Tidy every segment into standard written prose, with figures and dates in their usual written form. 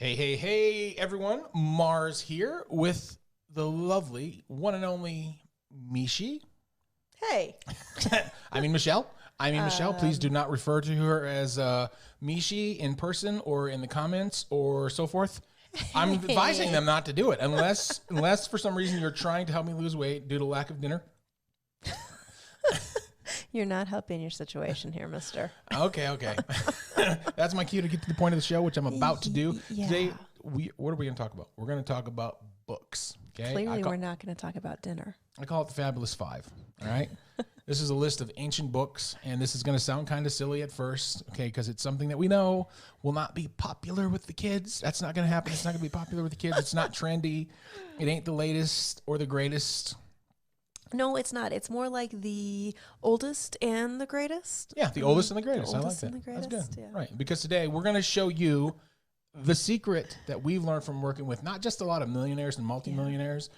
Hey, hey, hey, everyone. Mars here with the lovely one and only Mishi. Hey. Michelle. Michelle. Please do not refer to her as Mishi in person or in the comments or so forth. I'm advising them not to do it unless for some reason you're trying to help me lose weight due to lack of dinner. You're not helping your situation here, mister. Okay. That's my cue to get to the point of the show, which I'm about to do. Yeah. Today, what are we going to talk about? We're going to talk about books. Okay. Clearly, we're not going to talk about dinner. I call it the Fabulous Five. All right. This is a list of ancient books, and this is going to sound kind of silly at first, okay, because it's something that we know will not be popular with the kids. That's not going to happen. It's not going to be popular with the kids. It's not trendy. It ain't the latest or the greatest. No, it's not. It's more like the oldest and the greatest. Yeah, the oldest and the greatest. The I like oldest that. and the greatest, That's good. yeah. Right, because today we're going to show you the secret that we've learned from working with not just a lot of millionaires and multimillionaires,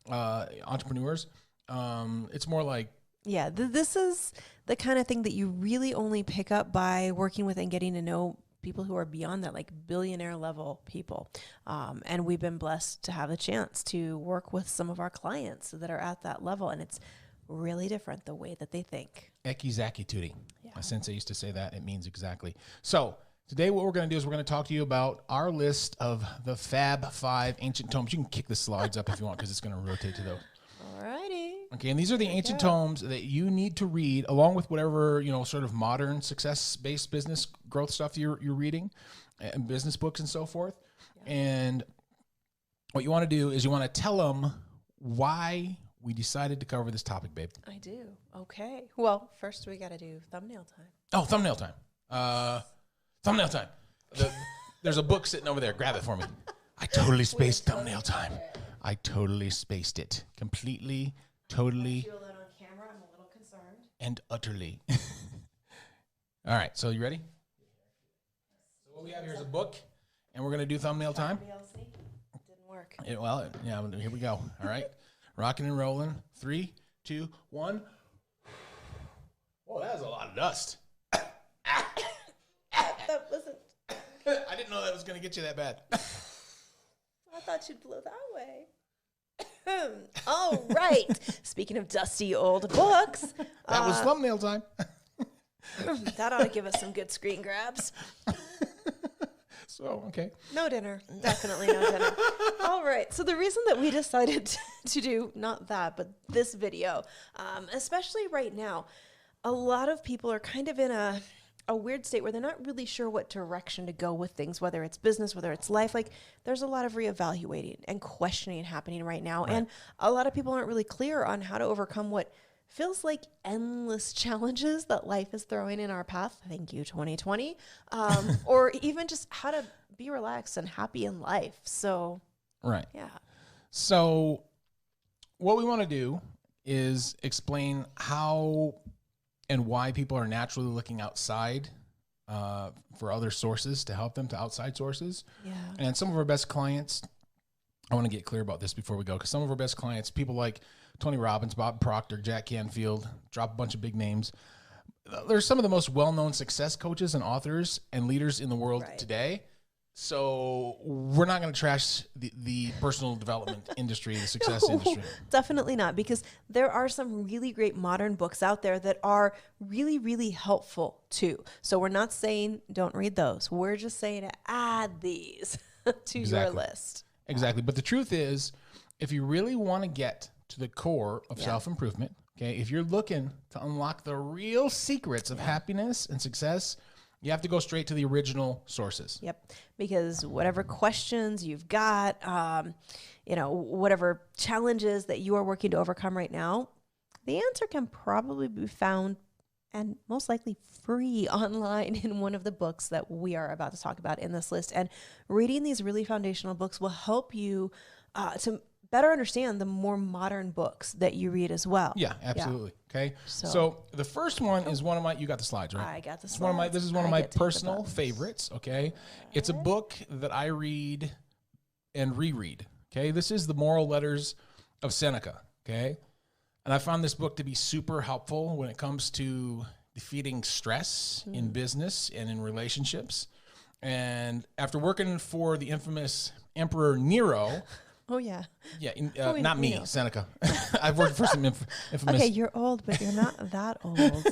entrepreneurs. It's more like, Yeah, this is the kind of thing that you really only pick up by working with and getting to know people who are beyond that, like billionaire level people. And we've been blessed to have the chance to work with some of our clients that are at that level. And it's really different the way that they think. Eki Zaki Tuti. Yeah. My sensei used to say that. It means exactly. So today what we're going to do is we're going to talk to you about our list of the Fab Five ancient tomes. You can kick the slides up if you want because it's going to rotate to those. Alrighty. Okay, and these are the ancient tomes that you need to read along with whatever, sort of modern success-based business growth stuff you're reading, and business books and so forth. Yeah. And what you want to do is you want to tell them why we decided to cover this topic, babe. I do. Okay. Well, first we got to do thumbnail time. Oh, thumbnail time. Thumbnail time. There's a book sitting over there. Grab it for me. I totally spaced thumbnail time. I totally spaced it. Completely, totally. Feel that on camera. I'm a little concerned. And utterly. All right, so you ready? So what we have here is a book, and we're going to do thumbnail time. Didn't work. Here we go. All right. Rocking and rolling. 3, 2, 1. Oh, that was a lot of dust. That wasn't. I didn't know that was going to get you that bad. I thought you'd blow that way. All right. Speaking of dusty old books. That was thumbnail time. That ought to give us some good screen grabs. So, okay. No dinner. Definitely no dinner. All right. So the reason that we decided to do not that, but this video, especially right now, a lot of people are kind of in a weird state where they're not really sure what direction to go with things, whether it's business, whether it's life. Like there's a lot of reevaluating and questioning happening right now. Right. And a lot of people aren't really clear on how to overcome what feels like endless challenges that life is throwing in our path. Thank you, 2020. Or even just how to be relaxed and happy in life. So, right. Yeah. So what we want to do is explain how and why people are naturally looking outside for other sources to help them, to outside sources. Yeah. And some of our best clients, I want to get clear about this before we go, because some of our best clients, people like Tony Robbins, Bob Proctor, Jack Canfield, drop a bunch of big names. They're some of the most well-known success coaches and authors and leaders in the world today. So we're not going to trash the personal development industry, the success industry. Definitely not, because there are some really great modern books out there that are really, really helpful too. So we're not saying don't read those. We're just saying to add these to your list. Exactly. But the truth is, if you really want to get to the core of self-improvement, okay, if you're looking to unlock the real secrets of happiness and success, you have to go straight to the original sources. Yep. Because whatever questions you've got, whatever challenges that you are working to overcome right now, the answer can probably be found and most likely free online in one of the books that we are about to talk about in this list. And reading these really foundational books will help you to better understand the more modern books that you read as well. Yeah, absolutely. Yeah. Okay. So the first one is one of my, you got the slides, right? I got the slides. This is one of my personal favorites. Okay. It's a book that I read and reread. Okay. This is The Moral Letters of Seneca. Okay. And I found this book to be super helpful when it comes to defeating stress in business and in relationships. And after working for the infamous Emperor Nero, Oh, yeah. yeah, we not me, know. Seneca. I've worked for some infamous. Okay, you're old, but you're not that old.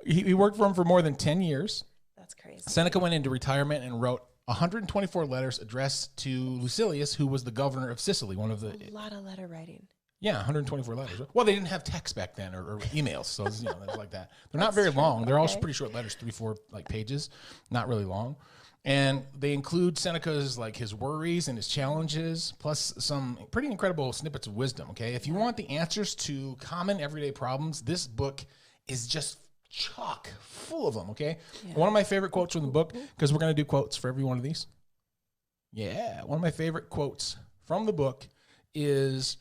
He worked for him for more than 10 years. That's crazy. Seneca went into retirement and wrote 124 letters addressed to Lucilius, who was the governor of Sicily. One of the A lot of letter writing. 124 letters. Well, they didn't have text back then or emails, so it's like that. They're not very long. They're all pretty short letters, 3-4 pages, not really long. And they include Seneca's his worries and his challenges, plus some pretty incredible snippets of wisdom. Okay, if you want the answers to common everyday problems, this book is just chock full of them. Okay, one of my favorite quotes from the book, because we're going to do quotes for every one of these. Yeah, one of my favorite quotes from the book is,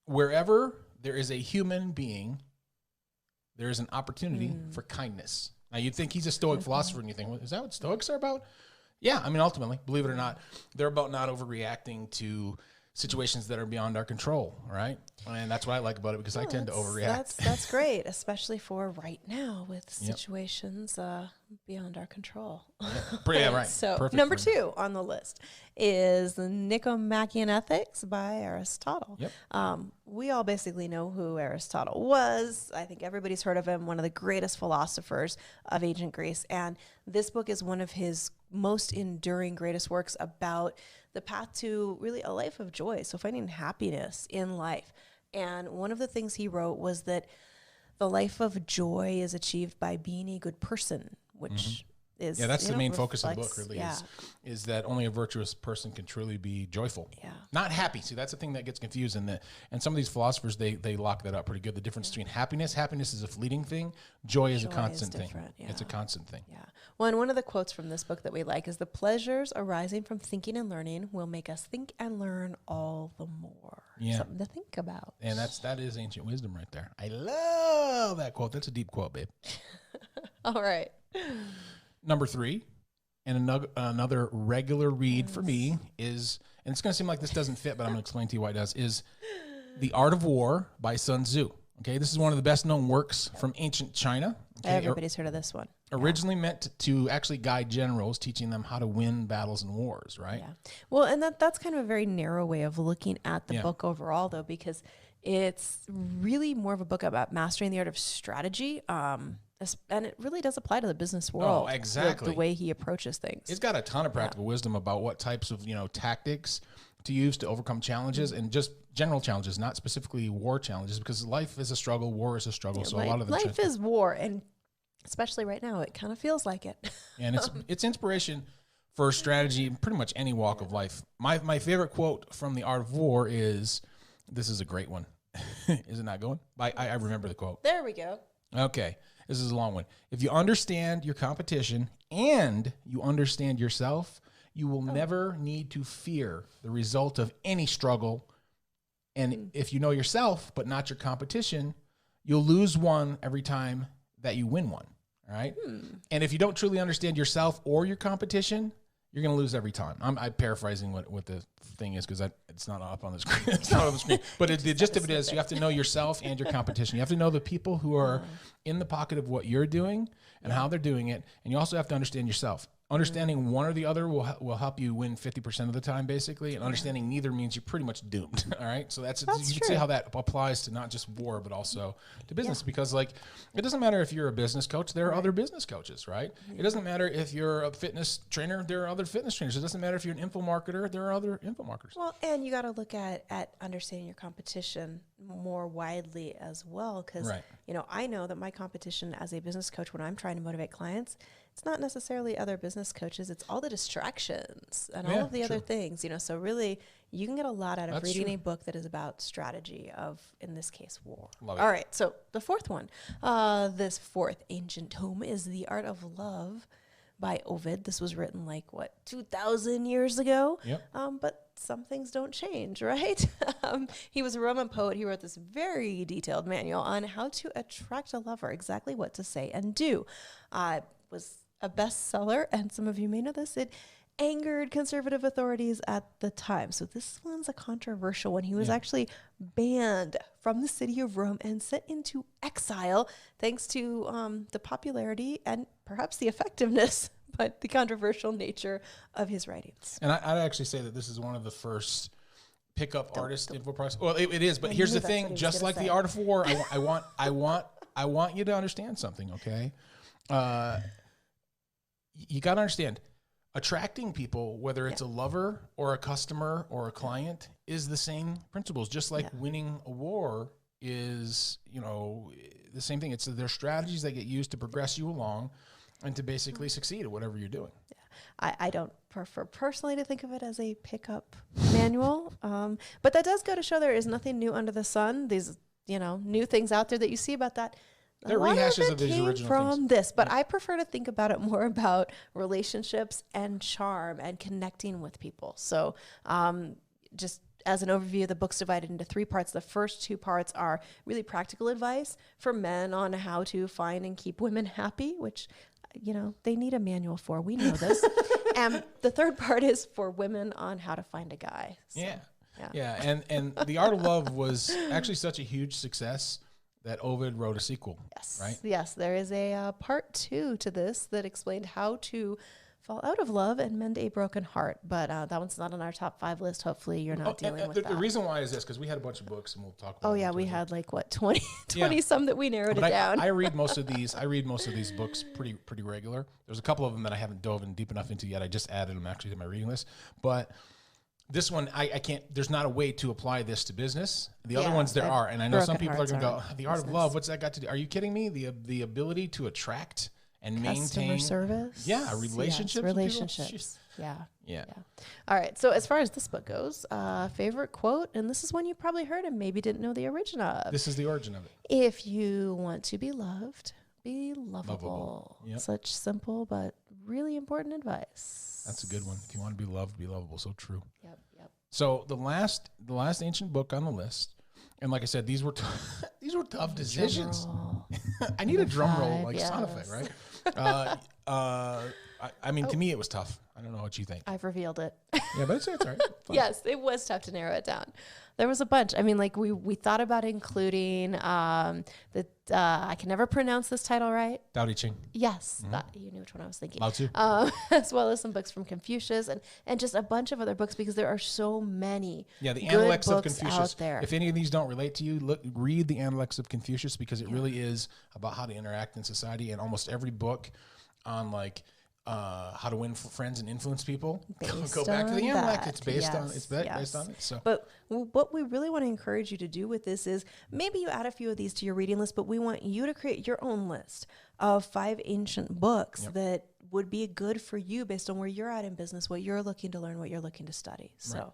"Wherever there is a human being, there is an opportunity for kindness." Now, you'd think he's a Stoic philosopher, and you think, well, is that what Stoics are about? Yeah, I mean, ultimately, believe it or not, they're about not overreacting to situations that are beyond our control, right? And that's what I like about it, because I tend to overreact. That's great, especially for right now with situations beyond our control. Yeah, right. So Perfect number for 2 on the list is the Nicomachean Ethics by Aristotle. Yep. We all basically know who Aristotle was. I think everybody's heard of him, one of the greatest philosophers of ancient Greece. And this book is one of his most enduring, greatest works about the path to really a life of joy. So finding happiness in life. And one of the things he wrote was that the life of joy is achieved by being a good person, which is, that's the main focus of the book, really, yeah. is that only a virtuous person can truly be joyful. Yeah. Not happy. See, that's the thing that gets confused. And some of these philosophers, they lock that up pretty good. The difference between happiness is a fleeting thing. Joy is a constant thing. Yeah. It's a constant thing. Yeah. Well, and one of the quotes from this book that we like is, "The pleasures arising from thinking and learning will make us think and learn all the more." Yeah. Something to think about. And that is ancient wisdom right there. I love that quote. That's a deep quote, babe. All right. Number 3, and another regular read for me is, and it's going to seem like this doesn't fit, but I'm going to explain to you why it does, is The Art of War by Sun Tzu. Okay, this is one of the best known works from ancient China. Okay? Everybody's heard of this one. Originally meant to actually guide generals, teaching them how to win battles and wars, right? Yeah. Well, and that's kind of a very narrow way of looking at the book overall, though, because it's really more of a book about mastering the art of strategy. And it really does apply to the business world. Oh, exactly. The way he approaches things. It's got a ton of practical wisdom about what types of, tactics to use to overcome challenges, and just general challenges, not specifically war challenges, because life is a struggle, war is a struggle. So a lot of the life is war, and especially right now, it kind of feels like it. And it's inspiration for strategy in pretty much any walk of life. My favorite quote from The Art of War is, this is a great one. Is it not going? I remember the quote. There we go. Okay. This is a long one. If you understand your competition and you understand yourself, you will never need to fear the result of any struggle. And if you know yourself, but not your competition, you'll lose one every time that you win one. All right. And if you don't truly understand yourself or your competition, you're going to lose every time. I'm paraphrasing what the thing is, because it's not up on the screen. It's not on the screen. But the gist of it is, you have to know yourself and your competition. You have to know the people who are in the pocket of what you're doing and how they're doing it. And you also have to understand yourself. Understanding one or the other will help you win 50% of the time, basically. And understanding neither means you're pretty much doomed. All right. So you can see how that applies to not just war, but also to business. Because it doesn't matter if you're a business coach, there are other business coaches, right? It doesn't matter if you're a fitness trainer, there are other fitness trainers. It doesn't matter if you're an info marketer, there are other info marketers. Well, and you got to look at understanding your competition more widely as well. Because, I know that my competition as a business coach, when I'm trying to motivate clients, it's not necessarily other business coaches. It's all the distractions and all of the other things, So really, you can get a lot out of reading a book that is about strategy of, in this case, war. Love it. All right. So the fourth one, this fourth ancient tome is The Art of Love by Ovid. This was written 2,000 years ago. Yep. But some things don't change, right? He was a Roman poet. He wrote this very detailed manual on how to attract a lover, exactly what to say and do. It was a bestseller, and some of you may know this. It angered conservative authorities at the time. So this one's a controversial one. He was actually banned from the city of Rome and sent into exile, thanks to the popularity and perhaps the effectiveness but the controversial nature of his writings. And I'd actually say that this is one of the first pickup artist info products. Well, it is, but here's the thing: just like the Art of War, I want you to understand something. Okay, you got to understand. Attracting people, whether it's a lover or a customer or a client, is the same principles. Just like winning a war is, the same thing. It's their strategies that get used to progress you along and to basically succeed at whatever you're doing. Yeah. I don't prefer personally to think of it as a pickup manual, but that does go to show there is nothing new under the sun. These, new things out there that you see about that. They're rehashes of these came original from things. this, but I prefer to think about it more about relationships and charm and connecting with people. So just as an overview, the book's divided into 3 parts. The first 2 parts are really practical advice for men on how to find and keep women happy, which, they need a manual for. We know this. And the third part is for women on how to find a guy. So, yeah. And The Art of Love was actually such a huge success that Ovid wrote a sequel. Yes. Right? Yes. There is a part 2 to this that explained how to fall out of love and mend a broken heart. But that one's not on our top 5 list. Hopefully you're not dealing with that. The reason why is this, because we had a bunch of books, and we'll talk about Oh, yeah. We had 20 some that we narrowed it down. I read most of these. I read most of these books pretty regular. There's a couple of them that I haven't dove in deep enough into yet. I just added them actually to my reading list. But this one, I can't, there's not a way to apply this to business. The other ones there are. And I know some people are going to go, The Art of Love, what's that got to do? Are you kidding me? The ability to attract and Customer maintain service. Yeah, relationships. Yes, relationships. Yeah. All right. So as far as this book goes, favorite quote, and this is one you probably heard and maybe didn't know the origin of. This is the origin of it. If you want to be loved, be lovable. Yep. Such simple but really important advice. That's a good one. If you want to be loved, be lovable. So true. Yep. So the last ancient book on the list, and like I said, these were tough decisions. I need a drum roll, sound effect, right? I mean, to me, it was tough. I don't know what you think. I've revealed it. Yeah, but it's all right. Fine. Yes, it was tough to narrow it down. There was a bunch. I mean, we thought about including I can never pronounce this title right. Tao Te Ching. Yes, you knew which one I was thinking. Lao Tzu. As well as some books from Confucius and just a bunch of other books because there are so many. Yeah, the good Analects of books Confucius. out there. If any of these don't relate to you, read the Analects of Confucius because it really is about how to interact in society. And almost every book on how to win friends and influence people. Go back to the Analect. It's based on it. So, but what we really want to encourage you to do with this is maybe you add a few of these to your reading list, but we want you to create your own list of 5 ancient books that would be good for you based on where you're at in business, what you're looking to learn, what you're looking to study. So. Right.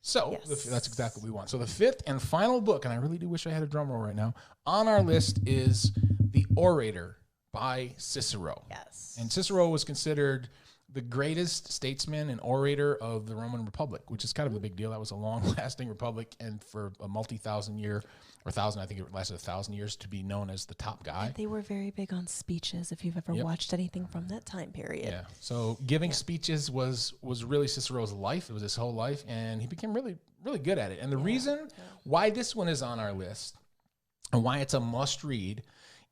So that's exactly what we want. So the 5th and final book, and I really do wish I had a drum roll right now, on our list is The Orator by Cicero. Yes. And Cicero was considered the greatest statesman and orator of the Roman Republic, which is kind of a big deal. That was a long-lasting republic, and for a multi-thousand year, or thousand, I think it lasted 1,000 years, to be known as the top guy. And they were very big on speeches, if you've ever watched anything from that time period. Yeah. So giving speeches was really Cicero's life. It was his whole life, and he became really, really good at it. And the reason why this one is on our list and why it's a must-read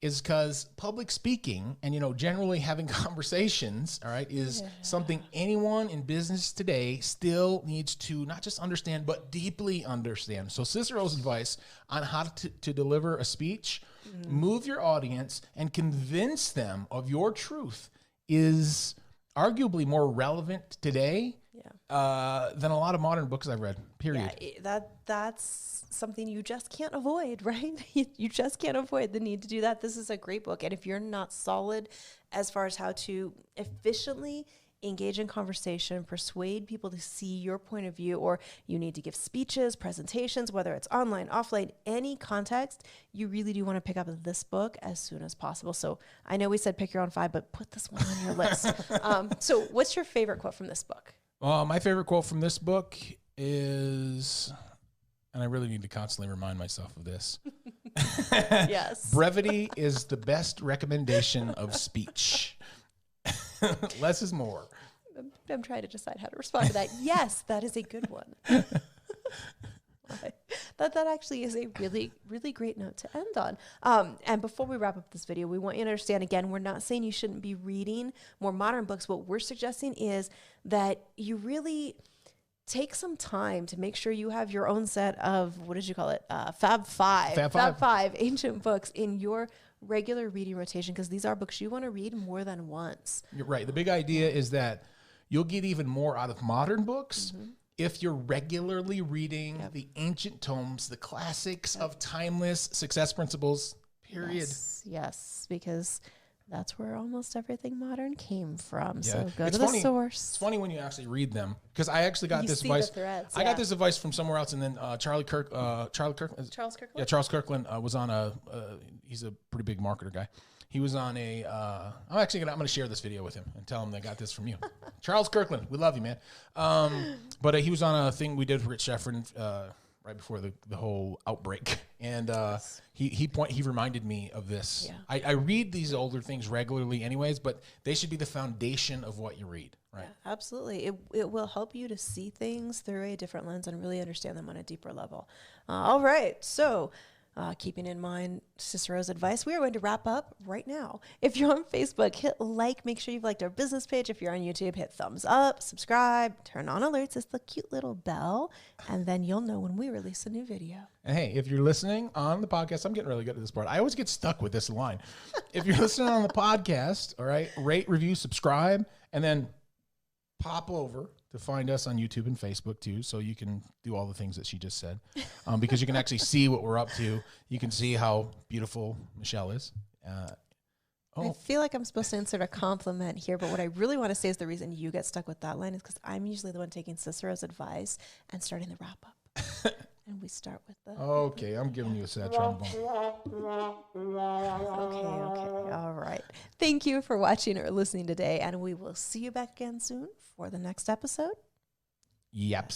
is because public speaking and, generally having conversations, all right, is something anyone in business today still needs to not just understand, but deeply understand. So Cicero's advice on how to deliver a speech, move your audience, and convince them of your truth is arguably more relevant today than a lot of modern books I've read, period. Yeah, that's something you just can't avoid, right? You just can't avoid the need to do that. This is a great book. And if you're not solid as far as how to efficiently engage in conversation, persuade people to see your point of view, or you need to give speeches, presentations, whether it's online, offline, any context, you really do want to pick up this book as soon as possible. So I know we said pick your own 5, but put this one on your list. So what's your favorite quote from this book? My favorite quote from this book is... and I really need to constantly remind myself of this. Yes. Brevity is the best recommendation of speech. Less is more. I'm trying to decide how to respond to that. Yes, that is a good one. that actually is a really, really great note to end on. And before we wrap up this video, we want you to understand, again, we're not saying you shouldn't be reading more modern books. What we're suggesting is that you really take some time to make sure you have your own set of, what did you call it? Fab Five ancient books in your regular reading rotation, because these are books you want to read more than once. You're right. The big idea is that you'll get even more out of modern books if you're regularly reading the ancient tomes, the classics of timeless success principles, period. Yes, because that's where almost everything modern came from. Yeah. So go to the source. It's funny when you actually read them, because I actually got this advice. I got this advice from somewhere else, and then Charles Kirkland. Yeah, Charles Kirkland was on he's a pretty big marketer guy. He was on I'm going to share this video with him and tell him I got this from you. Charles Kirkland, we love you, man. But he was on a thing we did with Rich Sheffrin right before the whole outbreak. And he reminded me of this. Yeah. I read these older things regularly anyways, but they should be the foundation of what you read, right? Yeah, absolutely. It will help you to see things through a different lens and really understand them on a deeper level. All right, so keeping in mind Cicero's advice, we are going to wrap up right now. If you're on Facebook, hit like. Make sure you've liked our business page. If you're on YouTube, hit thumbs up, subscribe, turn on alerts. It's the cute little bell, and then you'll know when we release a new video. And hey, if you're listening on the podcast, I'm getting really good at this part. I always get stuck with this line. If you're listening on the podcast, all right, rate, review, subscribe, and then pop over to find us on YouTube and Facebook too, so you can do all the things that she just said, because you can actually see what we're up to. You can see how beautiful Michelle is. I feel like I'm supposed to insert a compliment here, but what I really want to say is the reason you get stuck with that line is because I'm usually the one taking Cicero's advice and starting the wrap up. And we start with the... Okay, I'm giving you a sad trombone. Okay, all right. Thank you for watching or listening today, and we will see you back again soon for the next episode. Yep.